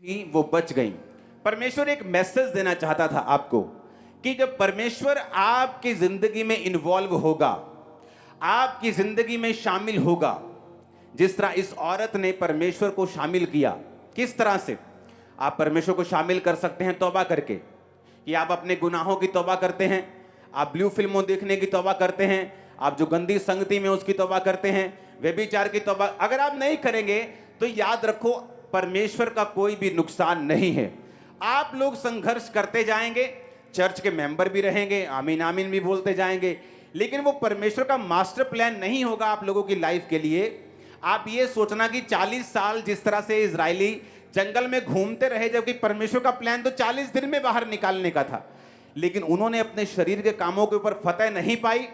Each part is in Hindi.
थी वो बच गई। परमेश्वर एक मैसेज देना चाहता था आपको कि जब परमेश्वर आपकी जिंदगी में इन्वॉल्व होगा, आपकी जिंदगी में शामिल होगा, जिस तरह इस औरत ने परमेश्वर को शामिल किया। किस तरह से आप परमेश्वर को शामिल कर सकते हैं? तौबा करके, कि आप अपने गुनाहों की तौबा करते हैं, आप ब्लू फिल्मों देखने की तौबा करते हैं, आप जो गंदी संगति में उसकी तौबा करते हैं, व्यभिचार की तौबा अगर आप नहीं करेंगे तो याद रखो परमेश्वर का कोई भी नुकसान नहीं है। आप लोग संघर्ष करते जाएंगे, चर्च के मेंबर भी रहेंगे, आमीन आमीन भी बोलते जाएंगे, लेकिन वो परमेश्वर का मास्टर प्लान नहीं होगा आप लोगों की लाइफ के लिए। आप ये सोचना कि 40 साल जिस तरह से इजरायली जंगल में घूमते रहे, जबकि परमेश्वर का प्लान तो 40 दिन में बाहर निकालने का था, लेकिन उन्होंने अपने शरीर के कामों के ऊपर फतह नहीं पाई,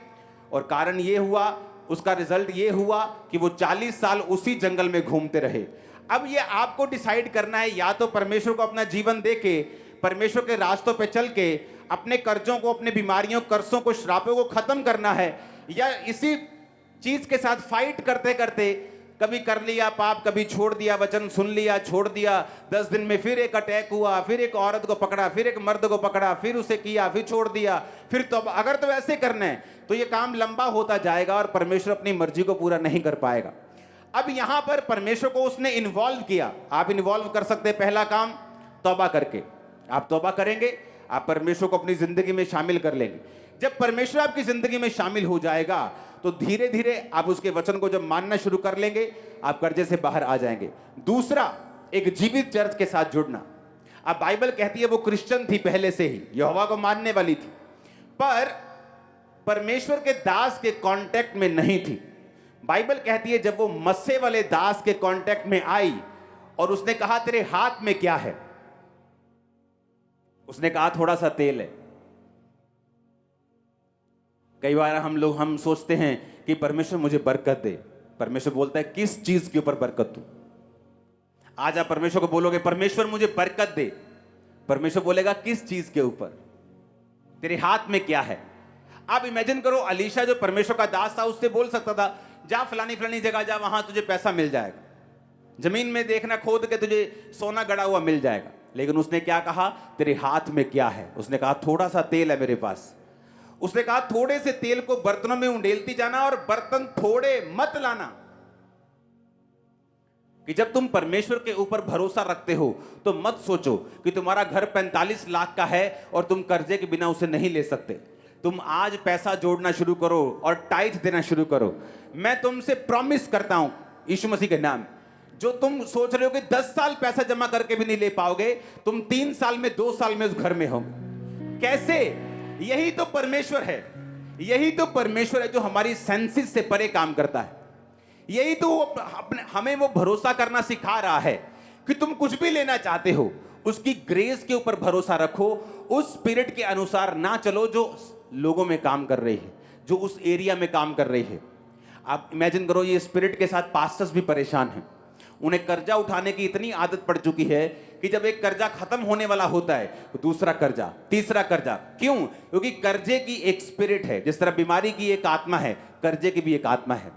और कारण ये हुआ, उसका रिजल्ट ये हुआ कि वो 40 साल उसी जंगल में घूमते रहे। अब ये आपको डिसाइड करना है, या तो परमेश्वर को अपना जीवन देके, परमेश्वर के रास्तों पे चल के अपने कर्जों को, अपने बीमारियों, कर्जों को, श्रापों को खत्म करना है, या इसी चीज के साथ फाइट करते करते कभी कर लिया पाप, कभी छोड़ दिया, वचन सुन लिया, छोड़ दिया, 10 दिन में फिर एक अटैक हुआ, फिर एक औरत को पकड़ा, फिर एक मर्द को पकड़ा, फिर उसे किया, फिर छोड़ दिया, फिर तो अगर तो ऐसे करना है तो ये काम लंबा होता जाएगा और परमेश्वर अपनी मर्जी को पूरा नहीं कर पाएगा। अब यहां पर परमेश्वर को उसने इन्वॉल्व किया। आप इन्वॉल्व कर सकते हैं, पहला काम तौबा करके। आप तौबा करेंगे, आप परमेश्वर को अपनी जिंदगी में शामिल कर लेंगे। जब परमेश्वर आपकी जिंदगी में शामिल हो जाएगा तो धीरे धीरे आप उसके वचन को जब मानना शुरू कर लेंगे, आप कर्जे से बाहर आ जाएंगे। दूसरा, एक जीवित चर्च के साथ जुड़ना। अब बाइबल कहती है वो क्रिश्चियन थी पहले से ही, यहोवा को मानने वाली थी, पर परमेश्वर के दास के कांटेक्ट में नहीं थी। बाइबल कहती है जब वो मस्से वाले दास के कांटेक्ट में आई और उसने कहा तेरे हाथ में क्या है, उसने कहा थोड़ा सा तेल है। कई बार हम सोचते हैं कि परमेश्वर मुझे बरकत दे। परमेश्वर बोलता है किस चीज के ऊपर बरकत दूं? आज आप परमेश्वर को बोलोगे परमेश्वर मुझे बरकत दे, परमेश्वर बोलेगा किस चीज के ऊपर? तेरे हाथ में क्या है? आप इमेजिन करो, अलीशा जो परमेश्वर का दास था, उससे बोल सकता था जा फलानी फलानी जगह जा, वहां तुझे पैसा मिल जाएगा, जमीन में देखना खोद के तुझे सोना गड़ा हुआ मिल जाएगा। लेकिन उसने क्या कहा? तेरे हाथ में क्या है? उसने कहा थोड़ा सा तेल है मेरे पास। उसने कहा थोड़े से तेल को बर्तनों में उंडेलती जाना और बर्तन थोड़े मत लाना। कि जब तुम परमेश्वर के ऊपर भरोसा रखते हो तो मत सोचो कि तुम्हारा घर 45 लाख का है और तुम कर्जे के बिना उसे नहीं ले सकते। तुम आज पैसा जोड़ना शुरू करो और टाइथ देना शुरू करो। मैं तुमसे प्रॉमिस करता हूं यीशु मसीह के नाम, जो तुम सोच रहे हो कि 10 साल पैसा जमा करके भी नहीं ले पाओगे, तुम 3 साल में, 2 साल में उस घर में होगे। कैसे? यही तो परमेश्वर है। यही तो परमेश्वर है जो हमारी सेंसेस से परे काम करता है। यही तो हमें वो भरोसा करना सिखा रहा है कि तुम कुछ भी लेना चाहते हो, उसकी ग्रेस के ऊपर भरोसा रखो, उस स्पिरिट के अनुसार ना चलो जो लोगों में काम कर रही है, जो उस एरिया में काम कर रही है। आप इमेजिन करो, ये स्पिरिट के साथ पास्टर्स भी परेशान हैं। उन्हें कर्जा उठाने की इतनी आदत पड़ चुकी है कि जब एक कर्जा खत्म होने वाला होता है तो दूसरा कर्जा, तीसरा कर्जा। क्यों? क्योंकि कर्जे की एक स्पिरिट है। जिस तरह बीमारी की एक आत्मा है, कर्जे की भी एक आत्मा है।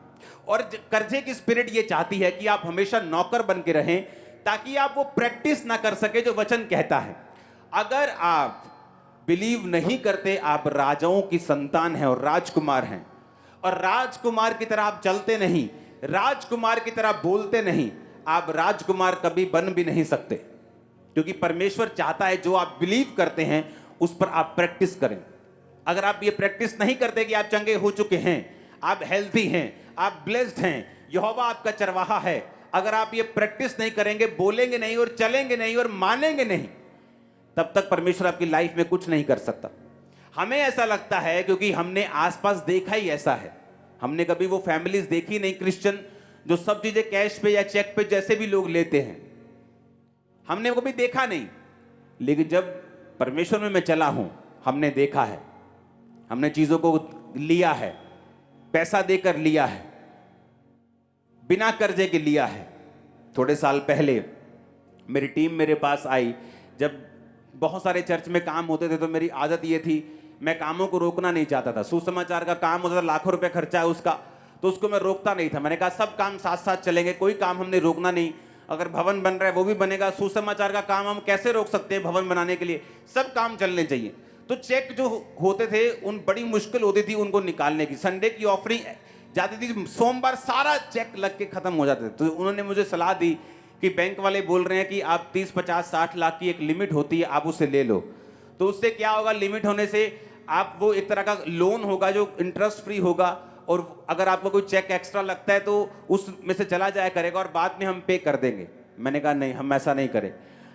और कर्जे की स्पिरिट ये चाहती है कि आप हमेशा नौकर बन के रहें, ताकि आप वो प्रैक्टिस ना कर सके जो वचन कहता है। अगर आप बिलीव नहीं करते आप राजाओं की संतान हैं और राजकुमार हैं, और राजकुमार की तरह आप चलते नहीं, राजकुमार की तरह बोलते नहीं, आप राजकुमार कभी बन भी नहीं सकते। क्योंकि परमेश्वर चाहता है जो आप बिलीव करते हैं उस पर आप प्रैक्टिस करें। अगर आप ये प्रैक्टिस नहीं करते कि आप चंगे हो चुके हैं, आप हेल्थी हैं, आप ब्लेस्ड हैं, यहोवा आपका चरवाहा है, अगर आप ये प्रैक्टिस नहीं करेंगे, बोलेंगे नहीं और चलेंगे नहीं और मानेंगे नहीं, तब तक परमेश्वर आपकी लाइफ में कुछ नहीं कर सकता। हमें ऐसा लगता है क्योंकि हमने आसपास देखा ही ऐसा है। हमने कभी वो फैमिलीज देखी नहीं क्रिश्चियन जो सब चीजें कैश पे या चेक पे जैसे भी लोग लेते हैं, हमने कभी देखा नहीं। लेकिन जब परमेश्वर में मैं चला हूं, हमने देखा है, हमने चीजों को लिया है, पैसा देकर लिया है, बिना कर्जे के लिया है। थोड़े साल पहले मेरी टीम मेरे पास आई। जब बहुत सारे चर्च में काम होते थे तो मेरी आदत ये थी, मैं कामों को रोकना नहीं चाहता था। सुसमाचार का काम होता था, लाखों रुपए खर्चा है उसका, तो उसको मैं रोकता नहीं था। मैंने कहा सब काम साथ साथ चलेंगे, कोई काम हमने रोकना नहीं। अगर भवन बन रहा है वो भी बनेगा, सुसमाचार का काम हम कैसे रोक सकते हैं भवन बनाने के लिए, सब काम चलने चाहिए। तो चेक जो होते थे उन बड़ी मुश्किल होती थी उनको निकालने की। संडे की ऑफरिंग जाती थी, सोमवार सारा चेक लग के खत्म हो जाते थे। तो उन्होंने मुझे सलाह दी कि बैंक वाले बोल रहे हैं कि आप 30, 50, 60 लाख की एक लिमिट होती है, आप उसे ले लो। तो उससे क्या होगा, लिमिट होने से आप वो एक तरह का लोन होगा जो इंटरेस्ट फ्री होगा, और अगर आपको कोई चेक एक्स्ट्रा लगता है तो उसमें से चला जाया करेगा और बाद में हम पे कर देंगे। मैंने कहा नहीं, हम ऐसा नहीं करें,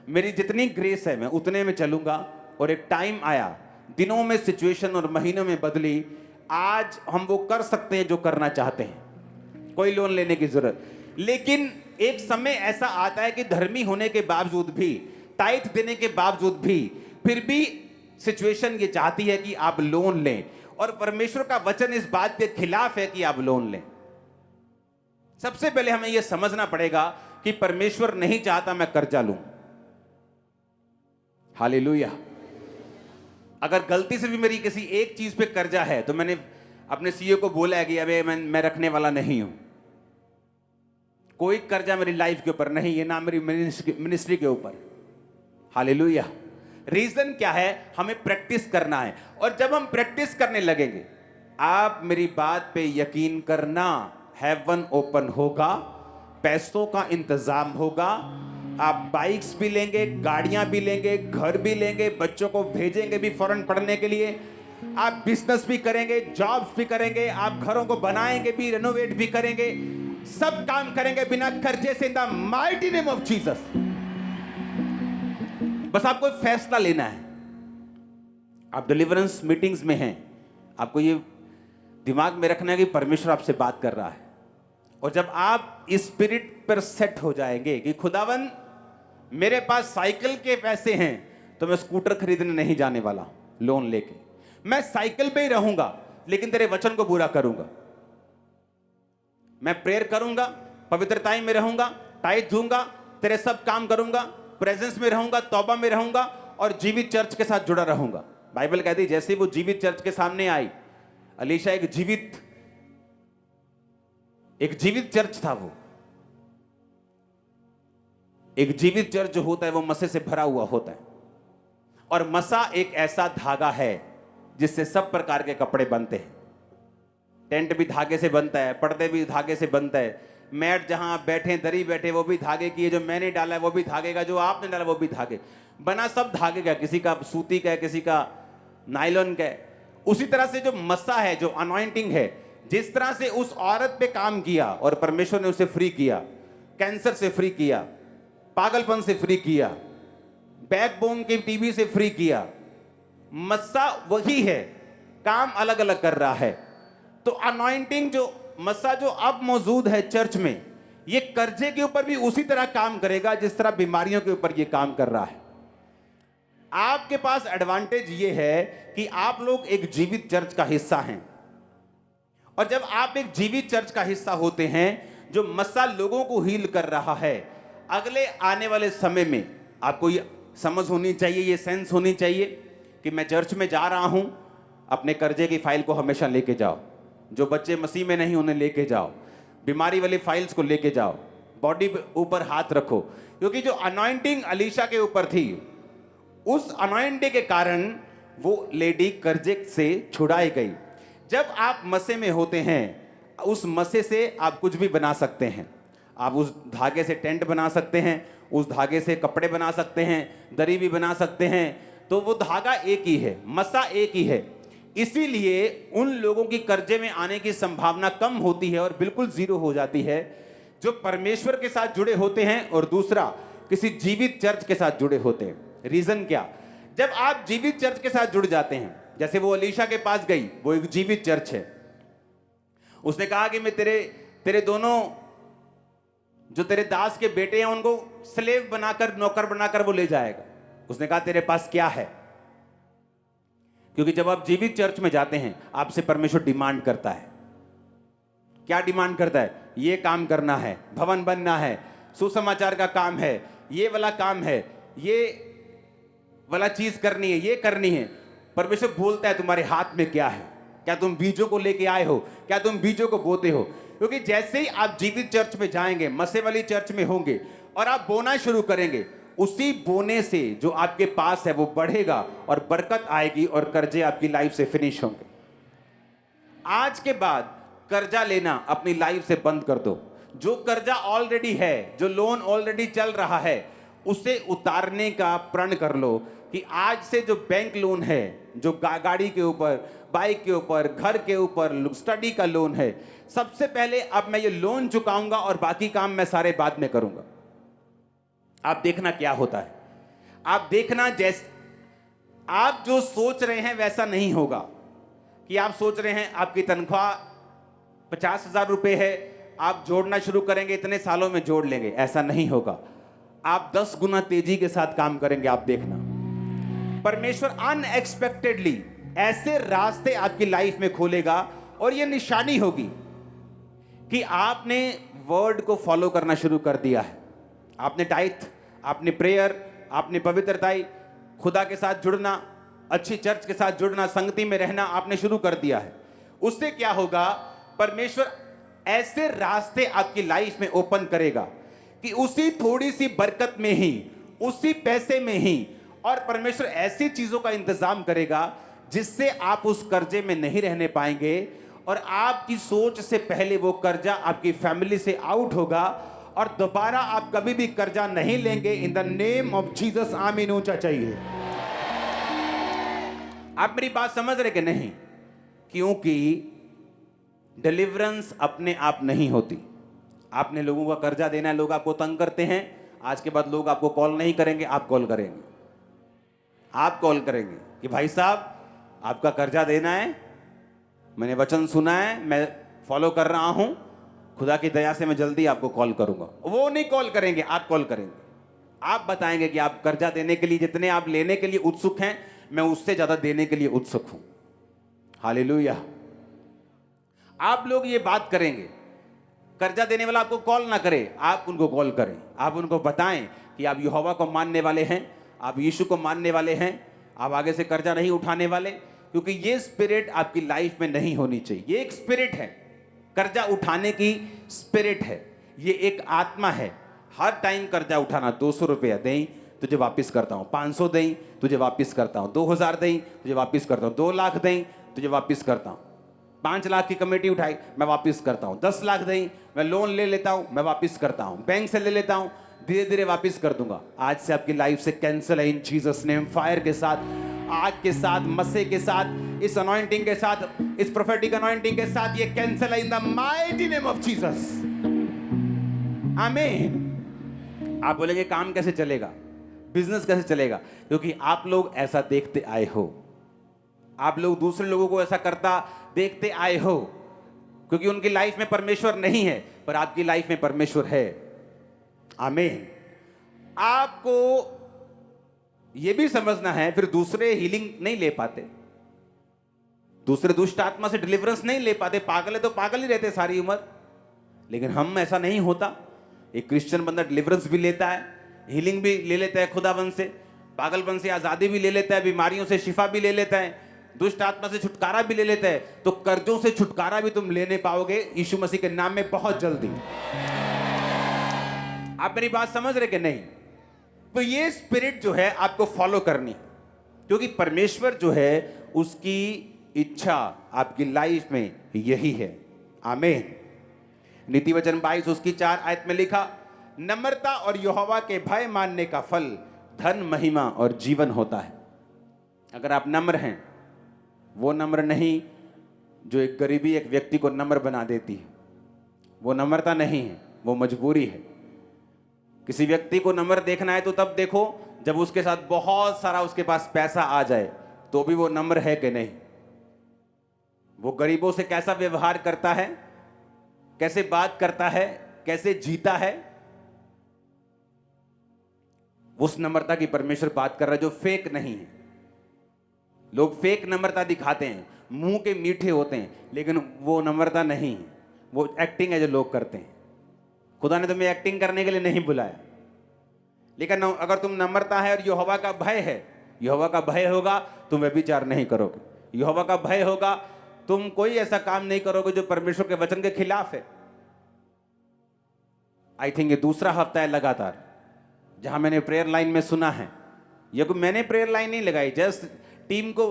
मेरी जितनी ग्रेस है मैं उतने में चलूंगा। और एक टाइम आया, दिनों में सिचुएशन और महीनों में बदली, आज हम वो कर सकते हैं जो करना चाहते हैं, कोई लोन लेने की जरूरत। लेकिन एक समय ऐसा आता है कि धर्मी होने के बावजूद भी, टाइथ देने के बावजूद भी, फिर भी सिचुएशन ये चाहती है कि आप लोन लें, और परमेश्वर का वचन इस बात के खिलाफ है कि आप लोन लें। सबसे पहले हमें यह समझना पड़ेगा कि परमेश्वर नहीं चाहता मैं कर्जा लूं। हालेलुया। अगर गलती से भी मेरी किसी एक चीज पे कर्जा है तो मैंने अपने सीईओ को बोला है कि अबे मैं रखने वाला नहीं हूं, कोई कर्जा मेरी लाइफ के ऊपर नहीं है, ना मेरी मिनिस्ट्री के ऊपर। हालेलुया। रीजन क्या है, हमें प्रैक्टिस करना है। और जब हम प्रैक्टिस करने लगेंगे, आप मेरी बात पे यकीन करना, हेवन ओपन होगा, पैसों का इंतजाम होगा, आप बाइक्स भी लेंगे, गाड़ियां भी लेंगे, घर भी लेंगे, बच्चों को भेजेंगे भी फॉरेन पढ़ने के लिए, आप बिजनेस भी करेंगे, जॉब्स भी करेंगे, आप घरों को बनाएंगे भी, रेनोवेट भी करेंगे, सब काम करेंगे बिना कर्जे से, in the mighty name of Jesus. बस आपको फैसला लेना है। आप डिलीवरेंस मीटिंग्स में हैं, आपको ये दिमाग में रखना है कि परमेश्वर आपसे बात कर रहा है। और जब आप इस स्पिरिट पर सेट हो जाएंगे कि खुदावन मेरे पास साइकिल के पैसे हैं तो मैं स्कूटर खरीदने नहीं जाने वाला लोन लेके, मैं साइकिल पे ही रहूंगा लेकिन तेरे वचन को पूरा करूंगा, मैं प्रेयर करूंगा, पवित्रताई में रहूंगा, टाइट दूंगा, तेरे सब काम करूंगा, प्रेजेंस में रहूंगा, तौबा में रहूंगा और जीवित चर्च के साथ जुड़ा रहूंगा। बाइबल कहती है जैसे वो जीवित चर्च के सामने आई, अलीशा एक जीवित चर्च था। वो एक जीवित चर्च जो होता है वो मसे से भरा हुआ होता है, और मसा एक ऐसा धागा है जिससे सब प्रकार के कपड़े बनते हैं। टेंट भी धागे से बनता है, पर्दे भी धागे से बनता है, मैट जहां आप बैठे, दरी बैठे वो भी धागे की है, जो मैंने डाला है वो भी धागे का, जो आपने डाला वो भी धागे बना, सब धागे का, किसी का सूती का है, किसी का नायलॉन का है। उसी तरह से जो मसा है, जो अनॉइंटिंग है, जिस तरह से उस औरत पे काम किया और परमेश्वर ने उसे फ्री किया, कैंसर से फ्री किया, पागलपन से फ्री किया, बैकबोन की टीबी से फ्री किया, मस्सा वही है, काम अलग अलग कर रहा है। तो अनॉइंटिंग जो मस्सा जो अब मौजूद है चर्च में, ये कर्जे के ऊपर भी उसी तरह काम करेगा जिस तरह बीमारियों के ऊपर ये काम कर रहा है। आपके पास एडवांटेज ये है कि आप लोग एक जीवित चर्च का हिस्सा हैं, और जब आप एक जीवित चर्च का हिस्सा होते हैं जो मस्सा लोगों को हील कर रहा है, अगले आने वाले समय में आपको ये समझ होनी चाहिए, ये सेंस होनी चाहिए कि मैं चर्च में जा रहा हूं, अपने कर्जे की फाइल को हमेशा लेके जाओ, जो बच्चे मसीह में नहीं उन्हें लेके जाओ, बीमारी वाली फाइल्स को लेके जाओ, बॉडी पे ऊपर हाथ रखो, क्योंकि जो अनॉइंटिंग अलीशा के ऊपर थी, उस अनॉइंटिंग के कारण वो लेडी कर्जे से छुड़ाई गई। जब आप मसे में होते हैं, उस मसे से आप कुछ भी बना सकते हैं। आप उस धागे से टेंट बना सकते हैं, उस धागे से कपड़े बना सकते हैं, दरी भी बना सकते हैं। तो वो धागा एक ही है, मसा एक ही है। इसीलिए उन लोगों की कर्जे में आने की संभावना कम होती है और बिल्कुल जीरो हो जाती है जो परमेश्वर के साथ जुड़े होते हैं, और दूसरा किसी जीवित चर्च के साथ जुड़े होते हैं। रीजन क्या? जब आप जीवित चर्च के साथ जुड़ जाते हैं, जैसे वो अलीशा के पास गई, वो एक जीवित चर्च है, उसने कहा कि मैं तेरे दोनों जो तेरे दास के बेटे हैं उनको स्लेव बनाकर, नौकर बनाकर वो ले जाएगा। उसने कहा तेरे पास क्या है? क्योंकि जब आप जीवित चर्च में जाते हैं, आपसे परमेश्वर डिमांड करता है। क्या डिमांड करता है? ये काम करना है, भवन बनना है, सुसमाचार का काम है, ये वाला काम है, ये वाला चीज करनी है, ये करनी है। परमेश्वर बोलता है तुम्हारे हाथ में क्या है? क्या तुम बीजों को लेके आए हो? क्या तुम बीजों को बोते हो? क्योंकि जैसे ही आप जीवित चर्च में जाएंगे, मसे वाली चर्च में होंगे और आप बोना शुरू करेंगे, उसी बोने से जो आपके पास है वो बढ़ेगा और बरकत आएगी और कर्जे आपकी लाइफ से फिनिश होंगे। आज के बाद कर्जा लेना अपनी लाइफ से बंद कर दो। जो कर्जा ऑलरेडी है, जो लोन ऑलरेडी चल रहा है, उसे उतारने का प्रण कर लो कि आज से जो बैंक लोन है, जो गाड़ी के ऊपर, बाइक के ऊपर, घर के ऊपर, स्टडी का लोन है, सबसे पहले अब मैं ये लोन चुकाऊंगा और बाकी काम मैं सारे बाद में करूंगा। आप देखना क्या होता है। आप देखना, जैसे आप जो सोच रहे हैं वैसा नहीं होगा कि आप सोच रहे हैं आपकी तनख्वाह 50,000 रुपए है, आप जोड़ना शुरू करेंगे, इतने सालों में जोड़ लेंगे। ऐसा नहीं होगा। आप 10 गुना तेजी के साथ काम करेंगे। आप देखना, परमेश्वर अनएक्सपेक्टेडली ऐसे रास्ते आपकी लाइफ में खोलेगा और यह निशानी होगी कि आपने वर्ड को फॉलो करना शुरू कर दिया है। आपने टाइथ, आपने प्रेयर, आपने पवित्रताई, खुदा के साथ जुड़ना, अच्छी चर्च के साथ जुड़ना, संगति में रहना आपने शुरू कर दिया है। उससे क्या होगा, परमेश्वर ऐसे रास्ते आपकी लाइफ में ओपन करेगा कि उसी थोड़ी सी बरकत में ही, उसी पैसे में ही, और परमेश्वर ऐसी चीजों का इंतजाम करेगा जिससे आप उस कर्जे में नहीं रहने पाएंगे और आपकी सोच से पहले वो कर्जा आपकी फैमिली से आउट होगा और दोबारा आप कभी भी कर्जा नहीं लेंगे। In the name of Jesus, आमीन ऊंचा चाहिए। आप मेरी बात समझ रहे कि नहीं? क्योंकि डिलीवरेंस अपने आप नहीं होती। आपने लोगों का कर्जा देना है, लोग आपको तंग करते हैं, आज के बाद लोग आपको कॉल नहीं करेंगे, आप कॉल करेंगे। आप कॉल करेंगे कि भाई साहब आपका कर्जा देना है, मैंने वचन सुना है, मैं फॉलो कर रहा हूं, खुदा की दया से मैं जल्दी आपको कॉल करूंगा। वो नहीं कॉल करेंगे, आप कॉल करेंगे। आप बताएंगे कि आप कर्जा देने के लिए, जितने आप लेने के लिए उत्सुक हैं, मैं उससे ज्यादा देने के लिए उत्सुक हूं। हालेलुया। आप लोग ये बात करेंगे, कर्जा देने वाला आपको कॉल ना करे, आप उनको कॉल करें। आप उनको बताएं कि आप यहोवा को मानने वाले हैं, आप यीशु को मानने वाले हैं, आप आगे से कर्जा नहीं उठाने वाले, क्योंकि ये स्पिरिट आपकी लाइफ में नहीं होनी चाहिए। ये एक स्पिरिट है, कर्जा उठाने की स्पिरिट है, ये एक आत्मा है। हर टाइम कर्जा उठाना, 200 रुपया दें तुझे वापस करता हूं, 500 दें तुझे वापस करता हूं, 2000 दें तुझे वापस करता हूं, 2 लाख दें तुझे वापस करता हूं, 5 लाख की कमेटी उठाई मैं वापस करता हूं, 10 लाख दें, मैं लोन ले लेता हूं, मैं वापस करता हूं, बैंक से ले लेता हूं, धीरे धीरे वापस कर दूंगा। आज से आपकी लाइफ से कैंसिल है इन जीसस नेम। फायर के साथ, आग के साथ, मस्से के साथ, इस अनॉइंटिंग के साथ, इस प्रोफेटिक अनॉइंटिंग के साथ ये कैंसिल है in the mighty name of Jesus. आमीन। आप बोलेंगे काम कैसे चलेगा, बिजनेस कैसे चलेगा? क्योंकि आप लोग ऐसा देखते आए हो, आप लोग दूसरे लोगों को ऐसा करता देखते आए हो, क्योंकि उनकी लाइफ में परमेश्वर नहीं है, पर आपकी लाइफ में परमेश्वर है। आमीन। आपको यह भी समझना है, फिर दूसरे हीलिंग नहीं ले पाते, दूसरे दुष्ट आत्मा से डिलीवरेंस नहीं ले पाते। पागल है तो पागल ही रहते सारी उम्र, लेकिन हम ऐसा नहीं होता। एक क्रिश्चियन बंदा डिलीवरेंस भी लेता है, हीलिंग भी ले लेता है खुदावन से, पागलपन से आजादी भी ले लेता है, बीमारियों से शिफा भी ले लेता है, दुष्ट आत्मा से छुटकारा भी ले लेता है। तो कर्जों से छुटकारा भी तुम लेने पाओगे यीशु मसीह के नाम में बहुत जल्दी। आप मेरी बात समझ रहे कि नहीं? तो ये स्पिरिट जो है आपको फॉलो करनी, क्योंकि परमेश्वर जो है उसकी इच्छा आपकी लाइफ में यही है। आमीन। नीति वचन 22 उसकी 4 आयत में लिखा, नम्रता और यहोवा के भय मानने का फल धन, महिमा और जीवन होता है। अगर आप नम्र हैं, वो नम्र नहीं जो एक गरीबी एक व्यक्ति को नम्र बना देती है, वो नम्रता नहीं है, वो मजबूरी है। किसी व्यक्ति को नम्र देखना है तो तब देखो जब उसके साथ बहुत सारा उसके पास पैसा आ जाए, तो भी वो नम्र है कि नहीं। वो गरीबों से कैसा व्यवहार करता है, कैसे बात करता है, कैसे जीता है, उस नम्रता की परमेश्वर बात कर रहा है जो फेक नहीं है। लोग फेक नम्रता दिखाते हैं, मुंह के मीठे होते हैं, लेकिन वो नम्रता नहीं है, वो एक्टिंग है जो लोग करते हैं। खुदा ने तुम्हें एक्टिंग करने के लिए नहीं बुलाया, लेकिन अगर तुम नम्रता है और यहोवा का भय है, यहोवा का भय होगा तुम व्यभिचार नहीं करोगे, यहोवा का भय होगा तुम कोई ऐसा काम नहीं करोगे जो परमेश्वर के वचन के खिलाफ है। आई थिंक ये दूसरा हफ्ता है लगातार जहां मैंने प्रेयर लाइन में सुना है, ये कोई मैंने प्रेयर लाइन नहीं लगाई, जस्ट टीम को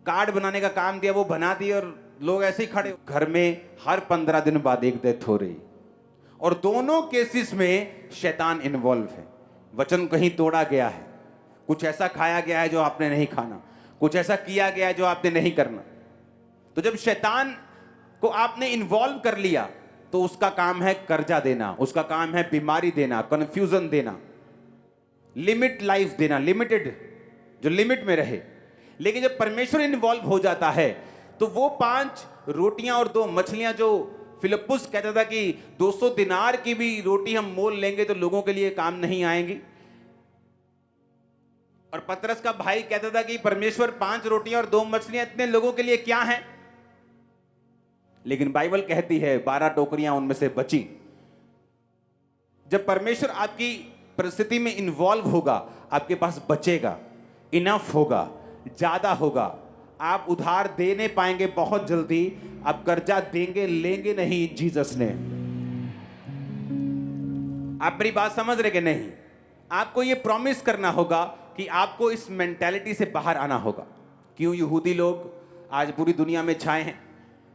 कार्ड बनाने का काम दिया, वो बना दिए और लोग ऐसे ही खड़े। घर में हर 15 दिन बाद एक डेथ हो रही, और दोनों केसेस में शैतान इन्वॉल्व है। वचन कहीं तोड़ा गया है, कुछ ऐसा खाया गया है जो आपने नहीं खाना, कुछ ऐसा किया गया है जो आपने नहीं करना। तो जब शैतान को आपने इन्वॉल्व कर लिया तो उसका काम है कर्जा देना, उसका काम है बीमारी देना, कंफ्यूजन देना, लिमिट लाइफ देना, लिमिटेड, जो लिमिट में रहे। लेकिन जब परमेश्वर इन्वॉल्व हो जाता है तो वो 5 रोटियां और 2 मछलियां जो फिलिप्पुस कहता था कि 200 दिनार की भी रोटी हम मोल लेंगे तो लोगों के लिए काम नहीं आएंगी, और पतरस का भाई कहता था कि परमेश्वर 5 रोटियां और 2 मछलियां इतने लोगों के लिए क्या हैं। लेकिन बाइबल कहती है 12 टोकरियां उनमें से बची। जब परमेश्वर आपकी परिस्थिति में इन्वॉल्व होगा, आपके पास बचेगा, इनफ होगा, ज्यादा होगा, आप उधार देने पाएंगे बहुत जल्दी, आप कर्जा देंगे, लेंगे नहीं इन जीसस ने। आप मेरी बात समझ रहे कि नहीं? आपको ये प्रॉमिस करना होगा कि आपको इस मेंटालिटी से बाहर आना होगा। क्यों यहूदी लोग आज पूरी दुनिया में छाए हैं?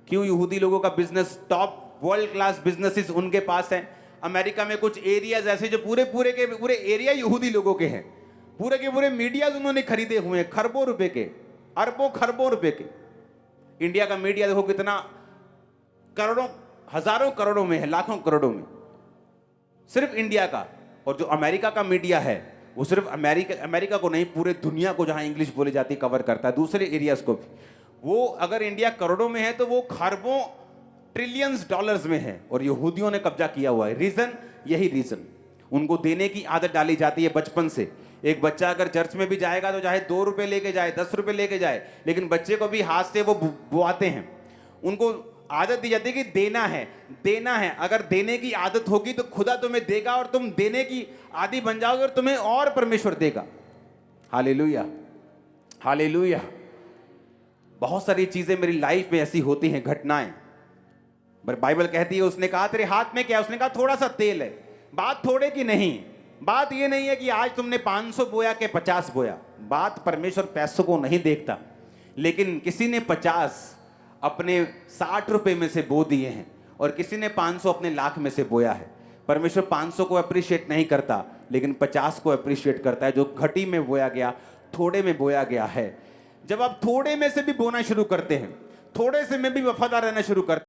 क्यों यहूदी लोगों का business, top world class businesses उनके पास हैं? अमेरिका में कुछ एरियाज ऐसे जो पूरे एरिया यहूदी लोगों के हैं, पूरे के पूरे मीडियाज उन्होंने खरीदे हुए हैं, खरबों रुपए के, अरबों खरबों रुपए के। इंडिया का मीडिया देखो कितना करोड़ों, हजारों करोड़ों में है, लाखों करोड़ों में सिर्फ इंडिया का। और जो अमेरिका का मीडिया है वो सिर्फ अमेरिका को नहीं, पूरे दुनिया को जहां इंग्लिश बोली जाती कवर करता है, दूसरे एरियाज को भी। वो अगर इंडिया करोड़ों में है तो वो खरबों ट्रिलियंस डॉलर्स में है, और यहूदियों ने कब्जा किया हुआ है। रीजन, यही रीजन, उनको देने की आदत डाली जाती है बचपन से। एक बच्चा अगर चर्च में भी जाएगा तो चाहे 2 रुपए लेके जाए, 10 रुपए लेके जाए, लेकिन बच्चे को भी हाथ से वो बुआते हैं। उनको आदत दी जाती है कि देना है, देना है। अगर देने की आदत होगी तो खुदा तुम्हें देगा, और तुम देने की आदी बन जाओगे और तुम्हें और परमेश्वर देगा। Hallelujah, hallelujah. बहुत सारी चीजें मेरी लाइफ में ऐसी होती हैं, घटनाएं। बाइबल कहती है, उसने कहा तेरे हाथ में क्या है? उसने कहा थोड़ा सा तेल है। बात थोड़े की नहीं, बात ये नहीं है कि आज तुमने 500 बोया के 50 बोया। बात परमेश्वर पैसों को नहीं देखता, लेकिन किसी ने 50 अपने 60 रुपए में से बो दिए हैं, और किसी ने 500 अपने लाख में से बोया है। परमेश्वर 500 को अप्रिशिएट नहीं करता, लेकिन 50 को अप्रिशिएट करता है, जो घटी में बोया गया, थोड़े में बोया गया है। जब आप थोड़े में से भी बोना शुरू करते हैं, थोड़े से में भी वफादार रहना शुरू करते हैं,